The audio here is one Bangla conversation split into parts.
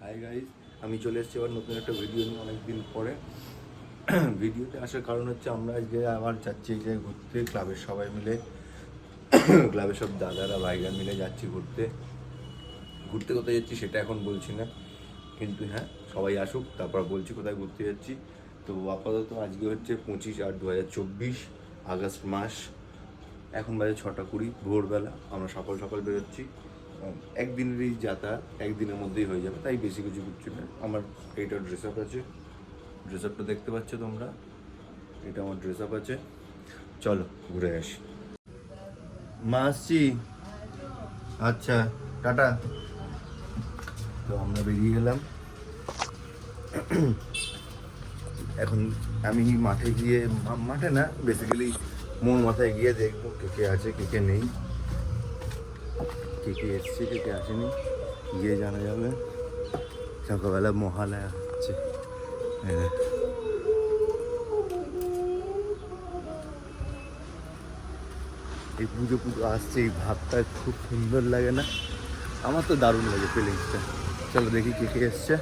হাই গাইস, আমি চলে এসেছি আবার নতুন একটা ভিডিও নিয়ে অনেকদিন পরে। ভিডিওতে আসার কারণ হচ্ছে আমরা আজকে আবার যাচ্ছি এই জায়গায় ঘুরতে, ক্লাবের সবাই মিলে, ক্লাবের সব দাদারা ভাইরা মিলে যাচ্ছি ঘুরতে। ঘুরতে কোথায় যাচ্ছি সেটা এখন বলছি না, কিন্তু হ্যাঁ সবাই আসুক তারপর বলছি কোথায় ঘুরতে যাচ্ছি। তো আপাতত আজকে হচ্ছে 25/8/2024 আগস্ট মাস। এখন বাজে 6:20 ভোরবেলা। আমরা সকাল সকাল বেরোচ্ছি। একদিনেরই যাতায়াত, একদিনের মধ্যেই হয়ে যাবে, তাই বেশি কিছু করছি না। আমার এইটা ড্রেস আপ আছে, ড্রেস আপটা দেখতে পাচ্ছ তোমরা, এটা আমার ড্রেস আপ আছে। চলো ঘুরে আসি। মা আসছি, আচ্ছা টাটা। তো আমরা বেরিয়ে গেলাম। এখন আমি মাঠে গিয়ে, মাঠে না বেসিক্যালি মোর মাথায় গিয়ে দেখবো কে কে আছে কে কে নেই, কে কে এসছে কে কে আসেনি, গিয়ে জানা যাবে। সকালবেলা মহালয়া হচ্ছে, এই পুজো পুজো আসছে, এই ভাবটা খুব সুন্দর লাগে না? আমার তো দারুণ লাগে ফিলিংসটা। চলো দেখি কে কে এসছে।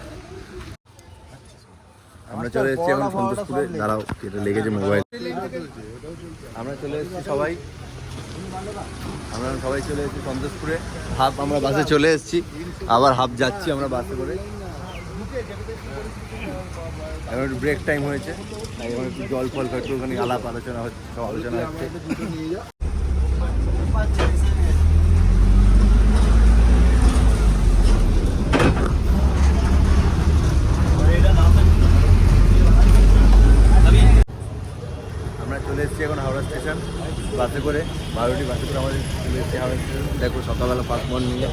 আমরা চলে এসেছি এখন সন্তোষপুরে। দাঁড়াও, কেটে লেগেছে মোবাইল। আমরা চলে এসেছি সবাই, আমরা সবাই চলে এসেছি সন্তোষপুরে। হাফ আমরা বাসে চলে এসেছি, আবার হাফ যাচ্ছি আমরা বাসে করে। এখন একটু ব্রেক টাইম হয়েছে, তাই এখন একটু জল ফল খাচ্ছি, ওখানে আলাপ আলোচনা হচ্ছে, সব আলোচনা হচ্ছে। আমরা চলে এসেছি এখন হাওড়া স্টেশন বাসে করে, 12টি বাসে করে আমাদের চলে এসেছি হাওড়া স্টেশন। দেখো সকালবেলা পাকমন নিয়ে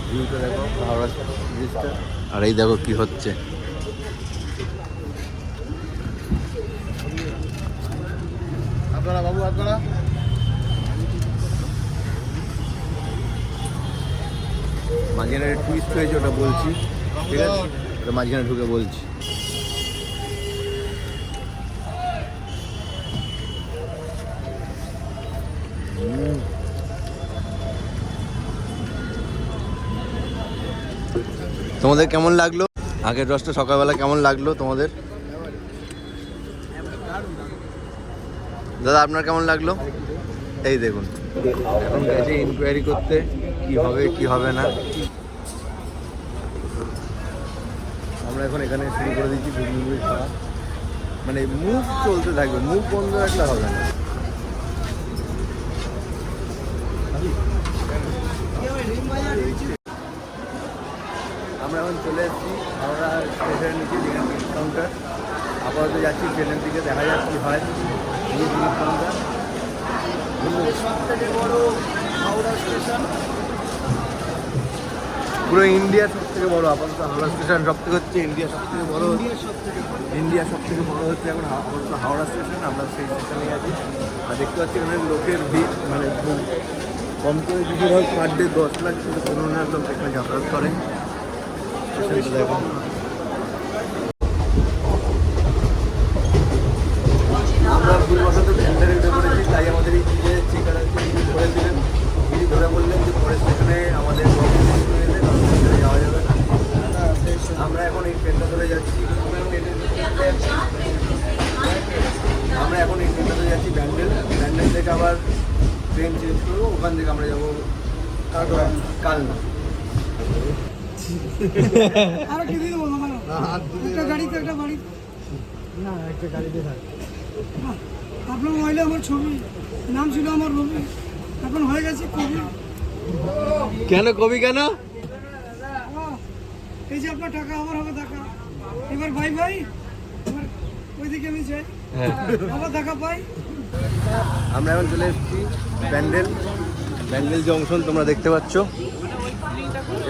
ভিউটা দেখো হাওড়া ব্রিজটা, আর এই দেখো কি হচ্ছে। আপনারা বাবু আপনারা মাঝখানে টুইস্ট হয়েছে, ওটা বলছি, ঠিক আছে? ওটা মাঝখানে ঢুকে বলছি। তোমাদের কেমন লাগলো আগের রসটা? সকালবেলা কেমন লাগলো তোমাদের? দাদা আপনার কেমন লাগলো? এই দেখুন, এখন গেছে ইনকোয়ারি করতে কি হবে কি হবে না। আমরা এখন এখানে শুরু করে দিচ্ছি ঘুগনি খাওয়া, মানে মুভ চলতে থাকবে, মুভ বন্ধ রাখলে হবে না। আমরা এখন চলে এসেছি হাওড়া স্টেশনের নিচে, যেখানে টিকিট কাউন্টার। আপাতত যাচ্ছি ট্রেনের দিকে, দেখা যাক কি হয়। টিকিট কাউন্টার সবথেকে বড় হাওড়া স্টেশন, পুরো ইন্ডিয়ার সব থেকে বড়। আপাতত হাওড়া স্টেশন সব থেকে হচ্ছে ইন্ডিয়া সব থেকে বড়, ইন্ডিয়া সব থেকে বড় হচ্ছে এখন আপাতত হাওড়া স্টেশন। আমরা সেই স্টেশনে আছি, আর দেখতে পাচ্ছি এখানে লোকের ভিড়, মানে খুব কম করে যদি হয় পার ডে 10 লাখ থেকে 15 লাখ লোক এখানে যাতায়াত করে। দেখো আমরা ভুলবশত ভ্যান্ডারে উঠে পড়েছি, তাই আমাদের এই যে চেকার আছে তিনি ধরে দিলেন। তিনি ধরে বললেন যে পরের স্টেশনে আমাদের যাওয়া যাবে না। আমরা এখন এই ট্রেনটা ধরে যাচ্ছি, আমরা এখন এই ট্রেনটা ধরে যাচ্ছি ব্যান্ডেল। ব্যান্ডেল থেকে আবার ট্রেন চেঞ্জ করবো, ওখান থেকে আমরা যাবো কালনা। আপনার মোবাইলে আমার ছবি, নাম ছিল আমার রবি, এখন হয়ে গেছে কবি। কেন কবি কেন? এই যে আপনার টাকা আমার হবে টাকা, এবার ভাই ভাই এবার ওইদিকে আমি যাই, আবার দেখা পাই। আমরা এখন চলে এসেছি ব্যান্ডেল, ব্যান্ডেল জংশন তোমরা দেখতে পাচ্ছ।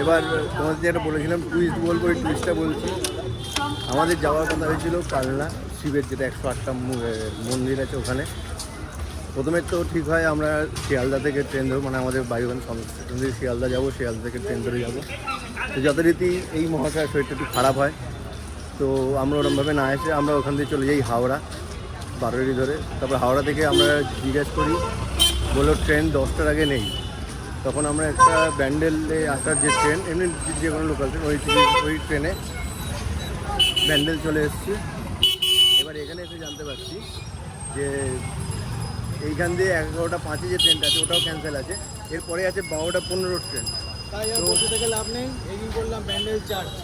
এবার তোমাদের যেটা বলেছিলাম টুইস্ট বলবো, ওই টুইস্টটা বলছি। আমাদের যাওয়ার কথা হয়েছিল কালনা, শিবের যেটা 108টা মন্দির আছে ওখানে। প্রথমে তো ঠিক হয় আমরা শিয়ালদা থেকে ট্রেন ধরবো, মানে আমাদের বাড়ি ওখানে স্টেশন থেকে শিয়ালদা যাবো, শিয়ালদা থেকে ট্রেন ধরে যাবো। তো যথারীতি এই মহাশয়ের শরীরটা একটু খারাপ হয়, তো আমরা ওরমভাবে না এসে আমরা ওখান থেকে চলে যাই হাওড়া 12টি ধরে। তারপর হাওড়া থেকে আমরা জিজ্ঞেস করি, বললো ট্রেন 10টার আগে নেই। তখন আমরা একটা ব্যান্ডেলে আসার যে ট্রেন, এমনি যে কোনো লোকাল ট্রেন, ওই ট্রেনে ব্যান্ডেল চলে এসেছি। এবার এখানে এসে জানতে পারছি যে এইখান দিয়ে 11:05 যে ট্রেনটা আছে ওটাও ক্যান্সেল আছে, এরপরে আছে 12:15 ট্রেন। তাই আর বসে থেকে লাভ নেই, এগিয়ে করলাম ব্যান্ডেল চার্চ।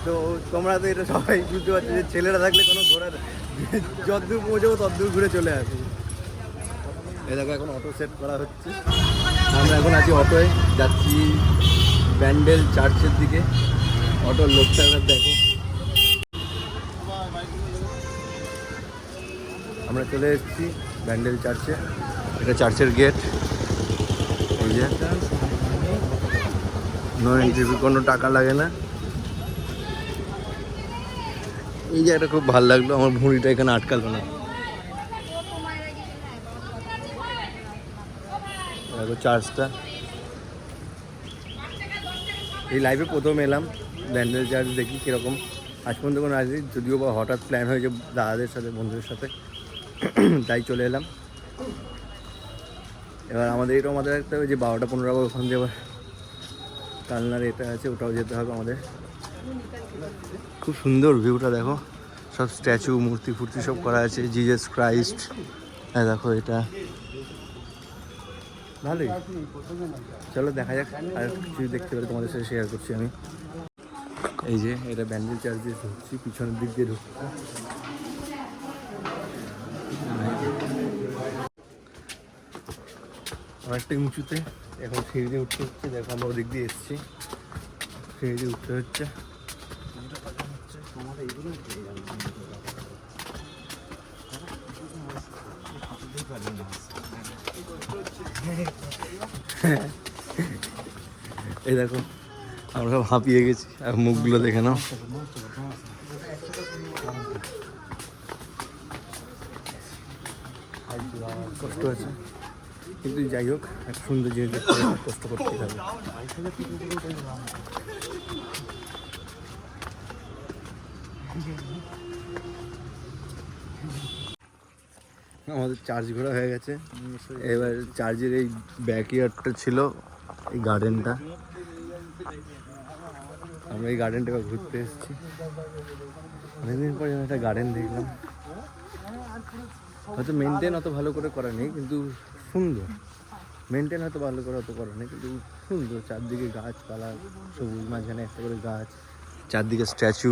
তো তোমরা তো এটা সবাই বুঝতে পারছো যে ছেলেরা থাকলে কোনো ঘোরার, যতদূর পৌঁছবো ততদূর ঘুরে চলে আসি। এই দেখো এখন অটো সেট করা হচ্ছে, আমরা এখন আছি অটোয়, যাচ্ছি ব্যান্ডেল চার্চের দিকে। অটোর লোকটা এবার দেখো, আমরা চলে এসেছি ব্যান্ডেল চার্চে। এটা চার্চের গেট, এই যে নো এন্ট্রি ফি, কোনো টাকা লাগে না। এই জায়গাটা খুব ভালো লাগলো, আমার ভুঁড়িটা এখানে আটকালো না। দেখো চার্চটা, এই লাইভে প্রথম এলাম ব্যান্ডেল চার্চ, দেখি কীরকম। আজ পর্যন্ত কোনো আসি, যদিও বা হঠাৎ প্ল্যান হয়েছে দাদাদের সাথে, বন্ধুদের সাথে, তাই চলে এলাম। এবার আমাদের এটা আমাদের একটা যে 12:15 ওখান দিয়ে আবার কালনার এটা আছে, ওটাও যেতে হবে আমাদের। খুব সুন্দর ভিউটা দেখো, সব স্ট্যাচু, মূর্তি ফুর্তি সব করা আছে, জিজাস ক্রাইস্ট। হ্যাঁ দেখো এটা ভালোই, চলো দেখা যাক, আর কিছু দেখতে পেলে তোমাদের সাথে শেয়ার করছি আমি। এই যে এটা ব্যান্ডেল চার্চ দিয়ে ঢুকছি, পিছনের দিক দিয়ে ঢুকছি। অনেকটা উঁচুতে, এখন সিঁড়ি দিয়ে উঠতে হচ্ছে। দেখো আমরা ওদিক দিয়ে এসেছি, সিঁড়ি দিয়ে উঠতে হচ্ছে। এই দেখো আমরা সব হাঁপিয়ে গেছি, আর মুখগুলো দেখে নাও। কষ্ট আছে, কিন্তু যাই হোক একটা সুন্দর জিনিস দেখতে কষ্ট করতেই হবে। আমাদের চার্জ ঘোরা হয়ে গেছে। এবার চার্জের এই ব্যাকইয়ার্ডটা ছিল এই গার্ডেনটা, আমরা এই গার্ডেনটা ঘুরতে এসেছি। অনেকদিন পরে একটা গার্ডেন দেখলাম, হয়তো মেনটেন অত ভালো করে করা নেই, কিন্তু সুন্দর। মেনটেন হয়তো ভালো করে অত করা নেই, কিন্তু সুন্দর। চারদিকে গাছপালা, সবুজ, মাঝখানে একটা করে গাছ, চারদিকে স্ট্যাচু,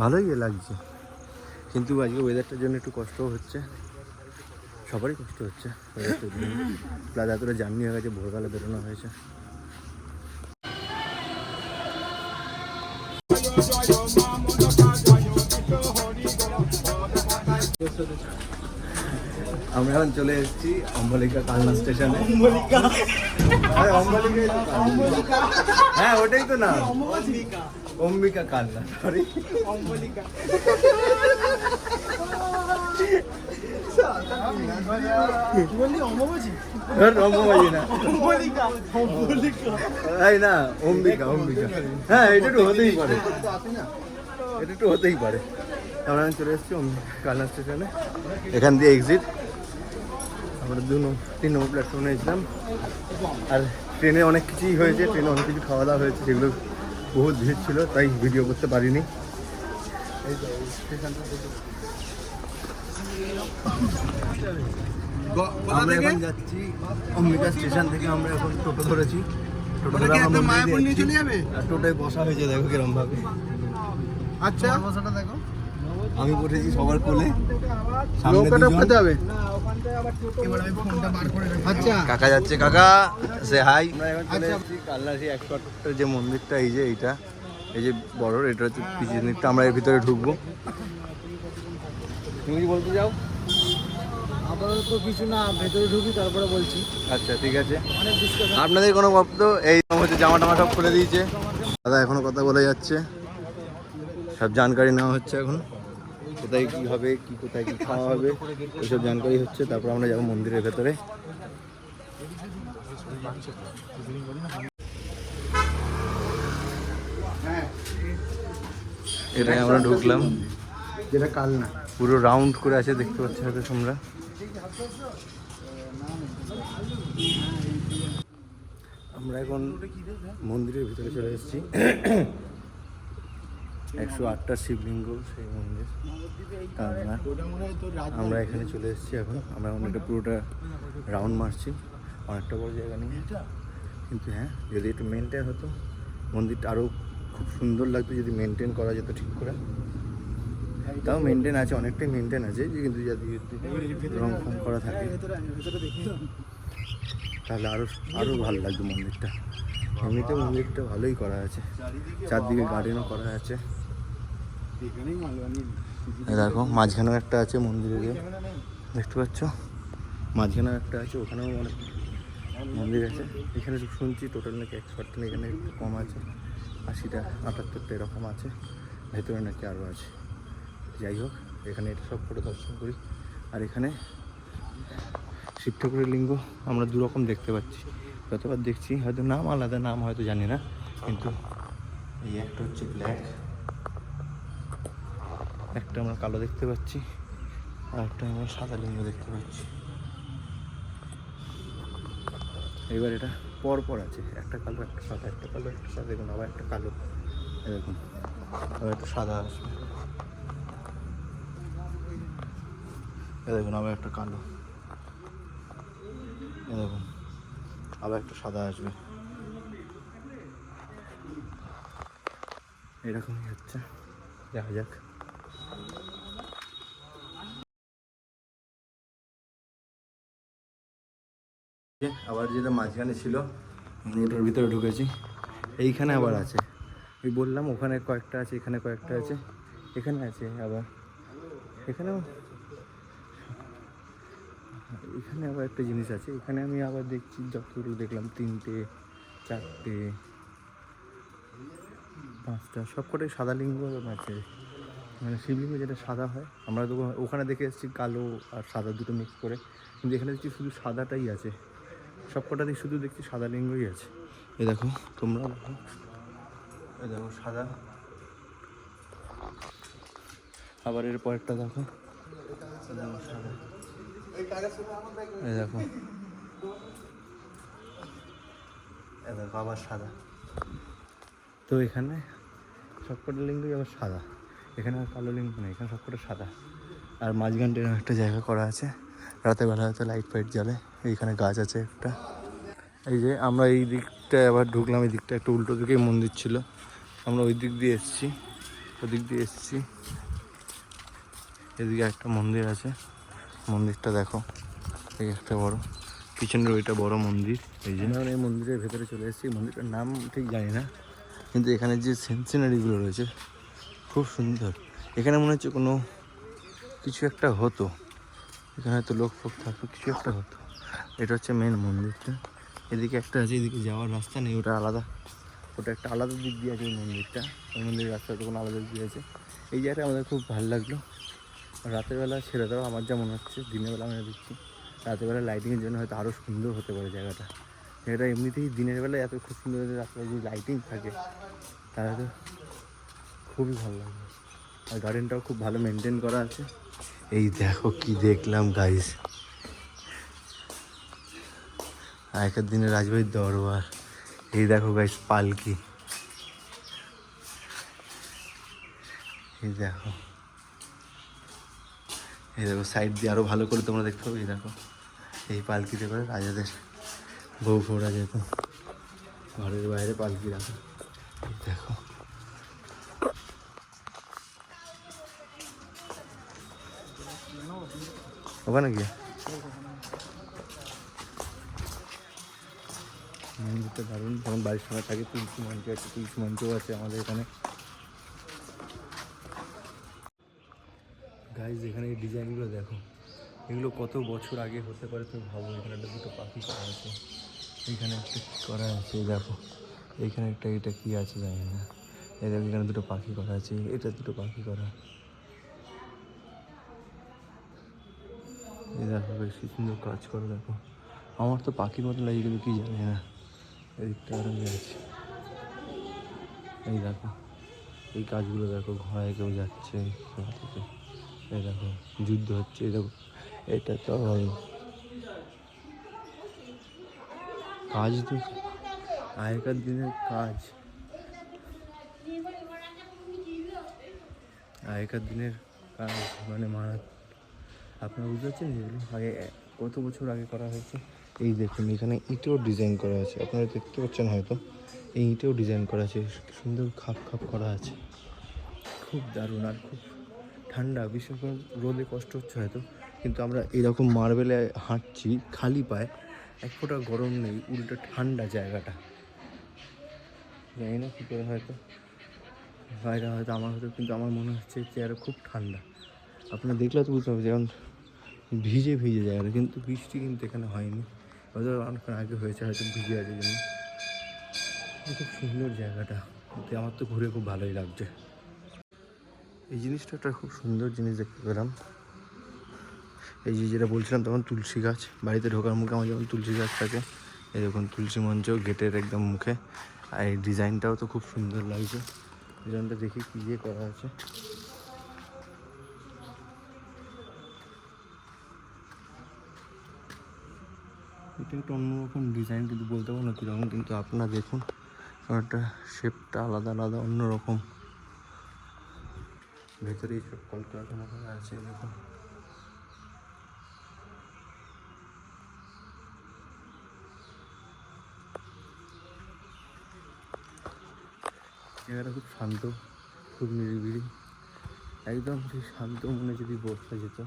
ভালোই লাগছে। কিন্তু আজকে ওয়েদারটার জন্য একটু কষ্টও হচ্ছে, সবারই কষ্ট হচ্ছে ওয়েদারটার জন্য। প্লাস এতটা জার্নি হয়ে গেছে, ভোরবেলা বেরোনো হয়েছে। আমরা এখন চলে এসেছি অম্বলিকা কালনা স্টেশনে। হ্যাঁ ওটাই তো না, অম্বিকা কালনা, সরি অম্বলিকা। না অম্বিকা, অম্বিকা, হ্যাঁ এটা একটু হতেই পারে, এটা একটু হতেই পারে। আমরা চলে এসেছি কালনা স্টেশনে, এখান দিয়ে এক্সিট। আমরা 3 নম্বর প্ল্যাটফর্মে এসেছিলাম। আর ট্রেনে অনেক কিছুই হয়েছে, ট্রেনে অনেক কিছু খাওয়া দাওয়া হয়েছে, যেগুলো বহুত ভিড় ছিল, তাই ভিডিও করতে পারিনি। আমরা এখন যাচ্ছি অম্বিকা স্টেশন থেকে, আমরা এখন টোটো ধরেছি। টোটো ধরে আমরা মায়াপুর নিয়ে চলে যাবে, আর টোটোয় বসা হয়েছে দেখো কিরম ভাবে। আচ্ছা বসাটা দেখো, আমি বসেছি সবার কোলে, সামনে যাবে। আচ্ছা কাকা যাচ্ছে, কাকা সে হাই। আমরা এখন চলে যাচ্ছি কালনা সেই 108 যে মন্দিরটা, এই যে এইটা, এই যে বড়, এটা হচ্ছে পিছনেরটা। আমরা এর ভিতরে ঢুকবো। তুমি কি বলতে যাও? আপাতত কিছু না, ভেতরে ঢুকি তারপরে বলছি। আচ্ছা ঠিক আছে, আপনাদের কোনো বক্তব্য? এই হচ্ছে জামা টামা সব খুলে দিয়েছে দাদা, এখনো কথা বলে যাচ্ছে, সব জানকারি নেওয়া হচ্ছে এখন, কোথায় কী হবে, কি কোথায় কী খাওয়া হবে, এইসব জানকারি হচ্ছে। তারপর আমরা যাবো মন্দিরের ভেতরে। এটাই আমরা ঢুকলাম, যেটা কালনা পুরো রাউন্ড করে আছে, দেখতে পাচ্ছি হয়তো তোমরা। আমরা এখন মন্দিরের ভিতরে চলে এসেছি। 108টা শিবলিঙ্গ সেই মন্দির। আমরা এখানে চলে এসেছি এখন। আমরা অনেকটা পুরোটা রাউন্ড মারছি, অনেকটা বড় জায়গা নিয়ে। কিন্তু হ্যাঁ, যদি একটু মেনটেন হতো মন্দিরটা আরও খুব সুন্দর লাগতো, যদি মেনটেন করা যেত ঠিক করে। তাও মেনটেন আছে, অনেকটাই মেনটেন আছে, কিন্তু যদি রং ফং করা থাকে তাহলে আরও ভালো লাগতো মন্দিরটা। এমনিতে মন্দিরটা ভালোই করা আছে, চারদিকে গার্ডেনও করা আছে। দেখো মাঝখানেও একটা আছে মন্দিরে, দেখতে পাচ্ছ মাঝখানেও একটা আছে, ওখানেও অনেক মন্দির আছে। এখানে শুনছি টোটাল নাকি 100টা, এখানে একটু কম আছে, 80টা 78টা এরকম আছে, ভেতরে নাকি আরও আছে। যাই হোক, এখানে এটা সব করে দর্শন করি। আর এখানে শিব ঠাকুরের লিঙ্গ আমরা দুরকম দেখতে পাচ্ছি, যতবার দেখছি হয়তো নাম আলাদা, নাম হয়তো জানি না, কিন্তু এই একটা হচ্ছে ব্ল্যাক, একটা আমরা কালো দেখতে পাচ্ছি, আর একটা আমরা সাদা লিঙ্গ দেখতে পাচ্ছি। এবার এটা পরপর আছে, একটা কালো একটা সাদা, একটা কালো একটা সাদা, দেখুন আবার একটা কালো, এরকম আবার একটা সাদা আসবে, দেখুন আবার একটা কালো, দেখুন আবার একটা সাদা আসবে, এরকমই হচ্ছে। দেখা যাক। আবার যেটা মাঝখানে ছিল ওটার ভিতরে ঢুকেছি, এইখানে আবার আছে। আমি বললাম ওখানে কয়েকটা আছে, এখানে কয়েকটা আছে, এখানে আছে আবার, এখানেও এখানে আবার একটা জিনিস আছে। এখানে আমি আবার দেখছি, যতদূর দেখলাম 3টে 4টে 5টা, সবকটাই সাদা লিঙ্গ আছে, মানে শিবলিঙ্গ যেটা সাদা হয়। আমরা তো ওখানে দেখে এসেছি কালো আর সাদা দুটো মিক্স করে, কিন্তু এখানে দেখছি শুধু সাদাটাই আছে, সবকটাতেই শুধু দেখছি সাদা লিঙ্গই আছে। এই দেখো, তোমরা দেখো, এই দেখো সাদা। আবার এর পরেরটা দেখো, সাদা, এই দেখো, এই দেখো আবার সাদা। তো এখানে সবকটা লিঙ্গই আবার সাদা, এখানে আর কালো লিঙ্গ নেই, এখানে সবকটা সাদা। আর মাঝখানটা একটা জায়গা করা আছে, রাতের বেলা হয়তো লাইট ফাইট জ্বলে। এইখানে গাছ আছে একটা। এই যে আমরা এই দিকটায় আবার ঢুকলাম, এই দিকটা একটু উল্টো দিকেই মন্দির ছিল, আমরা ওই দিক দিয়ে এসেছি, ওদিক দিয়ে এসেছি। এদিকে একটা মন্দির আছে, মন্দিরটা দেখো, এই একটা বড়, পিছনের ওইটা বড় মন্দির। এই যে আমরা এই মন্দিরের ভেতরে চলে এসেছি। মন্দিরটার নাম ঠিক জানি না, কিন্তু এখানে যে সিনারিগুলো রয়েছে খুব সুন্দর। এখানে মনে হচ্ছে কোনো কিছু একটা হতো, এখানে হয়তো লোক ফোক থাকতো, কিছু একটা হতো। এটা হচ্ছে মেন মন্দিরটা। এদিকে একটা আছে, এদিকে যাওয়ার রাস্তা নেই, ওটা আলাদা, ওটা একটা আলাদা দিক দিয়ে আছে ওই মন্দিরটা। ওই মন্দিরের রাস্তাটা কোনো আলাদা দিক দিয়ে আছে। এই জায়গাটা আমাদের খুব ভালো লাগলো। রাতের বেলা ছেড়ে দাও, আমার যা মনে হচ্ছে, দিনের বেলা আমরা দেখছি রাতের বেলা লাইটিংয়ের জন্য হয়তো আরও সুন্দর হতে পারে জায়গাটা। এটা এমনিতেই দিনের বেলায় এত খুব সুন্দর, রাত্রে যদি লাইটিং থাকে তাহলে তো খুবই ভালো লাগবে। আর গার্ডেনটাও খুব ভালো মেনটেন করা আছে। এই দেখো কি দেখলাম গাইস, আগেকার দিনের রাজবাড়ির দরবার। এই দেখো গাইস পালকি, এই দেখো, এই দেখো সাইড দিয়ে আরও ভালো করে তোমরা দেখতে পাবে। এই দেখো, এই পালকিতে করে রাজাদের বউ ফোড়া যেত, ঘরের বাইরে পালকি রাখা। এই দেখো, ওখানে গিয়ে মন্দিরটা দারুণ। যখন বাড়ির সময় থাকে তুলসী মঞ্চ আছে, তুলসী মঞ্চও আছে আমাদের এখানে। গাইজ এখানে এই ডিজাইনগুলো দেখো, এগুলো কত বছর আগে হতে পারে তুমি ভাবো। এখানে একটা দুটো পাখি করা আছে, এইখানে একটা কী করা আছে দেখো, এইখানে একটা এটা কী আছে জানি না। এই দেখো এখানে দুটো পাখি করা আছে, এটা দুটো পাখি করা। এই দেখো বেশ কি সুন্দর কাজ করে দেখো। আমার তো পাখির মতো লাগে কিন্তু কি জানি না। এদিকটা আরও আছে, এই দেখো এই কাজগুলো দেখো, ঘোড়ায় কেউ যাচ্ছে থেকে, এই দেখো যুদ্ধ হচ্ছে। এই দেখো এটা তো কাজ তো আগেকার দিনের কাজ, আগেকার দিনের কাজ মানে আপনারা বুঝতে পারছেন যেগুলো আগে কত বছর আগে করা হয়েছে। এই দেখুন এখানে ইটেও ডিজাইন করা আছে, আপনারা দেখতে পাচ্ছেন হয়তো, এই ইটেও ডিজাইন করা আছে, সুন্দর খাপ খাপ করা আছে, খুব দারুণ। আর খুব ঠান্ডা, বিশেষ করে রোদে কষ্ট হচ্ছে হয়তো, কিন্তু আমরা এরকম মার্বেলে হাঁটছি খালি পায়ে, এক ফোঁটা গরম নেই, উল্টো ঠান্ডা জায়গাটা। জানি না কী করে, হয়তো বাইরে হয়তো আমার হয়তো, কিন্তু আমার মনে হচ্ছে চেয়ারে খুব ঠান্ডা। আপনারা দেখলে তো বুঝতে হবে, যেমন ভিজে ভিজে জায়গাটা, কিন্তু বৃষ্টি কিন্তু এখানে হয়নি, হয়তো অনেকক্ষণ আগে হয়েছে, হয়তো ভিজে আছে জন্য। খুব সুন্দর জায়গাটা, আমার তো ঘুরে খুব ভালোই লাগছে। এই জিনিসটা একটা খুব সুন্দর জিনিস দেখতে পেলাম, এই যে যেটা বলছিলাম তখন তুলসী গাছ, বাড়িতে ঢোকার মুখে আমার যেমন তুলসী গাছ থাকে, এই দেখুন তুলসী মঞ্চ গেটের একদম মুখে। আর এই ডিজাইনটাও তো খুব সুন্দর লাগছে, ডিজাইনটা দেখি কী দিয়ে করা আছে। এটা একটা অন্যরকম ডিজাইন, কিন্তু বলতে পারবো না কীরকম, কিন্তু আপনারা দেখুন একটা শেপটা আলাদা আলাদা অন্যরকম। ভেতরে এইসব কলকারখানা করা আছে, দেখুন জায়গাটা খুব শান্ত, খুব নিরিবিলি, একদম সেই শান্ত মনে যদি বসা যেত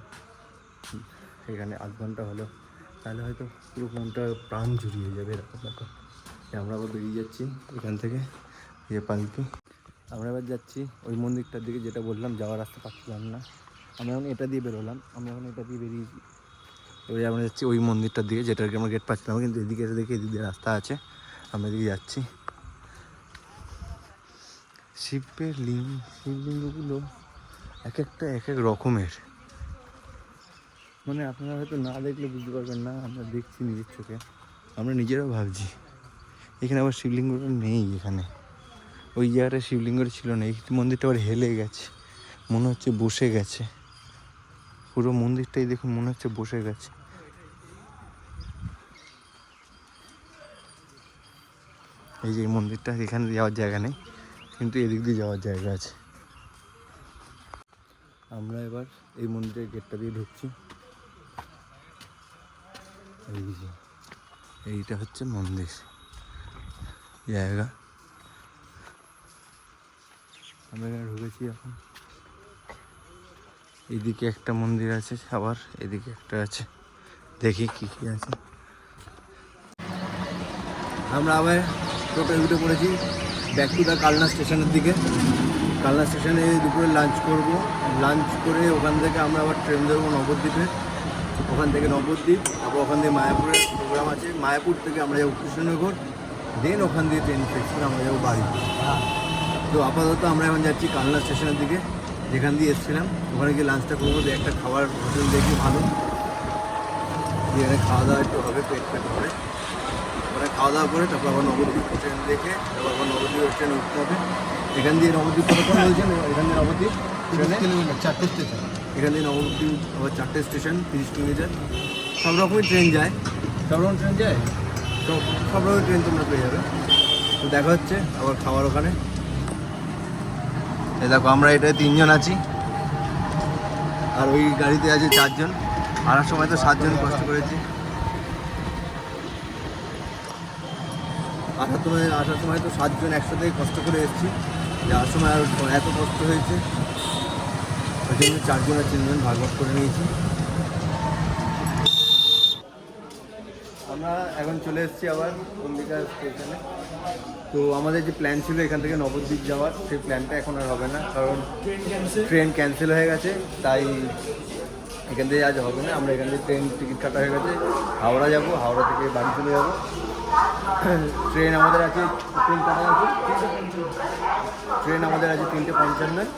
এখানে আধ ঘন্টা হলো, তাহলে হয়তো পুরো মনটা প্রাণ জুড়িয়ে যাবে এরকম ব্যাপার। আমরা আবার বেরিয়ে যাচ্ছি এখান থেকে, যে পালকি আমরা এবার যাচ্ছি ওই মন্দিরটার দিকে, যেটা বললাম যাওয়ার রাস্তা পাচ্ছিলাম না, আমি এখন এটা দিয়ে বেরোলাম, আমি এখন এটা দিয়ে বেরিয়েছি। এবারে আমরা যাচ্ছি ওই মন্দিরটার দিকে, যেটাকে আমরা গেট পাচ্ছিলাম, কিন্তু এদিকে এসে দেখি এদিকে রাস্তা আছে, আমরা এদিকে যাচ্ছি। শিবলিঙ্গগুলো এক একটা এক এক রকমের, মানে আপনারা হয়তো না দেখলে বুঝতে পারবেন না, আমরা দেখছি নিজের চোখে, আমরা নিজেরাও ভাবছি এখানে আবার শিবলিঙ্গটা নেই, এখানে ওই জায়গাটা শিবলিঙ্গটা ছিল না, এই মন্দিরটা আবার হেলে গেছে, মনে হচ্ছে বসে গেছে, পুরো মন্দিরটাই দেখুন মনে হচ্ছে বসে গেছে। এই যে মন্দিরটা, এখানে যাওয়ার জায়গা নেই, কিন্তু এদিক দিয়ে যাওয়ার জায়গা আছে। আমরা এবার এই মন্দিরের গেটটা দিয়ে ঢুকছি, এই যে এইটা হচ্ছে মন্দির জায়গা, আমরা এখানে ঢুকেছি। এখন এদিকে একটা মন্দির আছে, আবার এদিকে একটা আছে, দেখি কি কি আছে। আমরা আবার টোটোয় উঠে পড়েছি, ব্যাক টু দ্য কালনা স্টেশনের দিকে। কালনা স্টেশনে দুপুরে লাঞ্চ করব, লাঞ্চ করে ওখান থেকে আমরা আবার ট্রেন ধরবো নবদ্বীপে, ওখান থেকে নবদ্বীপ, আবার ওখান থেকে মায়াপুরের প্রোগ্রাম আছে, মায়াপুর থেকে আমরা যাবো কৃষ্ণনগর, দেন ওখান দিয়ে ট্রেন ফিক্স করে আমরা যাবো বাড়ি। তো আপাতত আমরা এখন যাচ্ছি কালনা স্টেশনের দিকে, যেখান দিয়ে এসেছিলাম, ওখানে গিয়ে লাঞ্চটা করবো, একটা খাবার হোটেল দেখি ভালো, এখানে খাওয়া দাওয়া একটু হবে, পেট করে ওখানে খাওয়া দাওয়া করে তারপর আবার নবদ্বীপ ট্রেন দেখে তারপর আবার নবদ্বীপ ট্রেন উঠতে হবে। এখান দিয়ে নবদ্বীপ কতক্ষণ বলছেন, এখান দিয়ে নবদ্বীপ 30 কিলোমিটার, 4টে স্টেশন, এখান দিয়ে নবদ্বীপ আবার 4টে স্টেশন, 30 কিলোমিটার। সব রকমই ট্রেন যায়, সব রকম ট্রেন যায়, সব রকমের ট্রেন তোমরা পেয়ে যাবে। তো দেখা হচ্ছে আবার খাওয়ার ওখানে। এই দেখো আমরা এটায় 3 জন আছি, আর ওই গাড়িতে আছে 4 জন, আসার সময় তো 7 জন কষ্ট করেছি, আসার সময় তো 7 জন একসাথে কষ্ট করে এসেছি, যাওয়ার সময় আর এত কষ্ট হয়েছে, ওই জন্য 4 জন আর 3 জন ভাগ ভাগ করে নিয়েছি। আমরা এখন চলে এসেছি আবার অম্বিকা স্টেশনে। তো আমাদের যে প্ল্যান ছিল এখান থেকে নবদ্বীপ যাওয়ার, সেই প্ল্যানটা এখন আর হবে না, কারণ ট্রেন ক্যান্সেল হয়ে গেছে, তাই এখান থেকে আজ হবে না। আমরা এখান থেকে ট্রেন টিকিট কাটা হয়ে গেছে, হাওড়া যাব, হাওড়া থেকে বাড়ি চলে যাব। ট্রেন আমাদের আছে, ট্রেন কাটা আছে, ট্রেন আমাদের আছে 3:55।